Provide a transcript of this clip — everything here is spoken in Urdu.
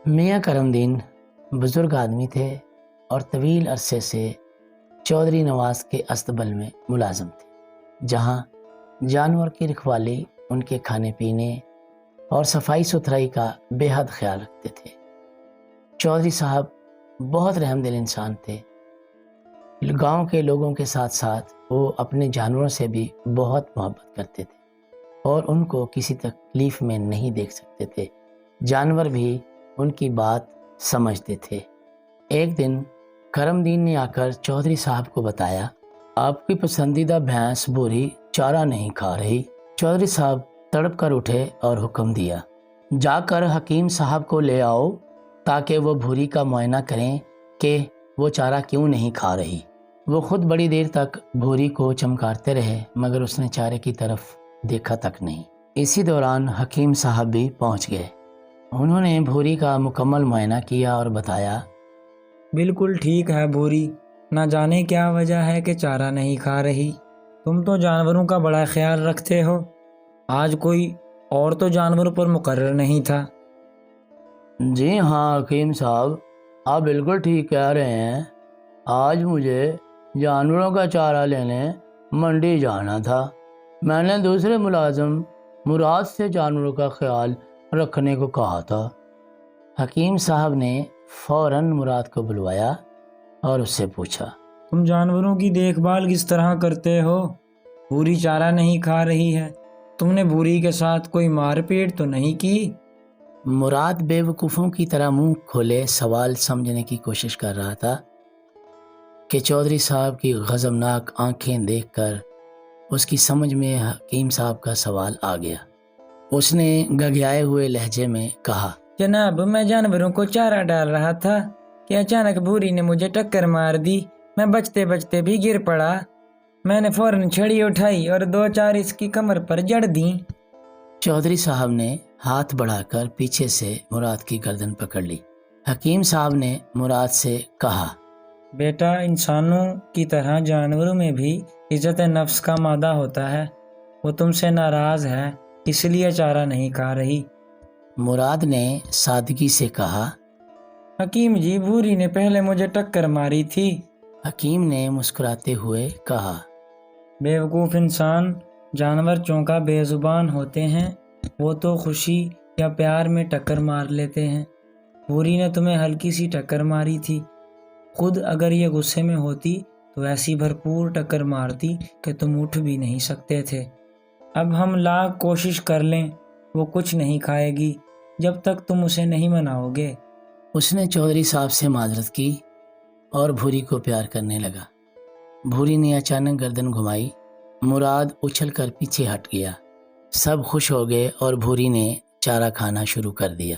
میاں کرم دین بزرگ آدمی تھے اور طویل عرصے سے چودھری نواز کے استبل میں ملازم تھے، جہاں جانور کی رکھوالی، ان کے کھانے پینے اور صفائی ستھرائی کا بے حد خیال رکھتے تھے۔ چودھری صاحب بہت رحم دل انسان تھے۔ گاؤں کے لوگوں کے ساتھ ساتھ وہ اپنے جانوروں سے بھی بہت محبت کرتے تھے اور ان کو کسی تکلیف میں نہیں دیکھ سکتے تھے۔ جانور بھی ان کی بات سمجھتے تھے۔ ایک دن کرم دین نے آ کر چودھری صاحب کو بتایا، آپ کی پسندیدہ بھینس بوری چارہ نہیں کھا رہی۔ چودھری صاحب تڑپ کر اٹھے اور حکم دیا، جا کر حکیم صاحب کو لے آؤ تاکہ وہ بھوری کا معائنہ کریں کہ وہ چارہ کیوں نہیں کھا رہی۔ وہ خود بڑی دیر تک بھوری کو چمکارتے رہے مگر اس نے چارے کی طرف دیکھا تک نہیں۔ اسی دوران حکیم صاحب بھی پہنچ گئے۔ انہوں نے بھوری کا مکمل معائنہ کیا اور بتایا، بالکل ٹھیک ہے بھوری، نہ جانے کیا وجہ ہے کہ چارہ نہیں کھا رہی۔ تم تو جانوروں کا بڑا خیال رکھتے ہو، آج کوئی اور تو جانوروں پر مقرر نہیں تھا۔ جی ہاں حکیم صاحب، آپ بالکل ٹھیک کہہ رہے ہیں۔ آج مجھے جانوروں کا چارہ لینے منڈی جانا تھا۔ میں نے دوسرے ملازم مراد سے جانوروں کا خیال رکھنے کو کہا تھا۔ حکیم صاحب نے فوراً مراد کو بلوایا اور اس سے پوچھا، تم جانوروں کی دیکھ بھال کس طرح کرتے ہو؟ بھوری چارہ نہیں کھا رہی ہے، تم نے بھوری کے ساتھ کوئی مار پیٹ تو نہیں کی؟ مراد بے وقوفوں کی طرح منہ کھولے سوال سمجھنے کی کوشش کر رہا تھا کہ چودھری صاحب کی غضبناک آنکھیں دیکھ کر اس کی سمجھ میں حکیم صاحب کا سوال آ گیا۔ اس نے گگیائے ہوئے لہجے میں کہا، جناب، میں جانوروں کو چارہ ڈال رہا تھا کہ اچانک بھوری نے مجھے ٹکر مار دی۔ میں بچتے بچتے بھی گر پڑا۔ میں نے فوراً چھڑی اٹھائی اور دو چار اس کی کمر پر جڑ دیں۔ چودھری صاحب نے ہاتھ بڑھا کر پیچھے سے مراد کی گردن پکڑ لی۔ حکیم صاحب نے مراد سے کہا، بیٹا، انسانوں کی طرح جانوروں میں بھی عزت نفس کا مادہ ہوتا ہے۔ وہ تم سے ناراض ہے، اس لیے چارہ نہیں کھا رہی۔ مراد نے سادگی سے کہا، حکیم جی، بھوری نے پہلے مجھے ٹکر ماری تھی۔ حکیم نے مسکراتے ہوئے کہا، بے وقوف انسان، جانور چونکا بے زبان ہوتے ہیں، وہ تو خوشی یا پیار میں ٹکر مار لیتے ہیں۔ بھوری نے تمہیں ہلکی سی ٹکر ماری تھی، خود اگر یہ غصے میں ہوتی تو ایسی بھرپور ٹکر مارتی کہ تم اٹھ بھی نہیں سکتے تھے۔ اب ہم لاکھ کوشش کر لیں، وہ کچھ نہیں کھائے گی جب تک تم اسے نہیں مناؤ گے۔ اس نے چودھری صاحب سے معذرت کی اور بھوری کو پیار کرنے لگا۔ بھوری نے اچانک گردن گھمائی، مراد اچھل کر پیچھے ہٹ گیا۔ سب خوش ہو گئے اور بھوری نے چارہ کھانا شروع کر دیا۔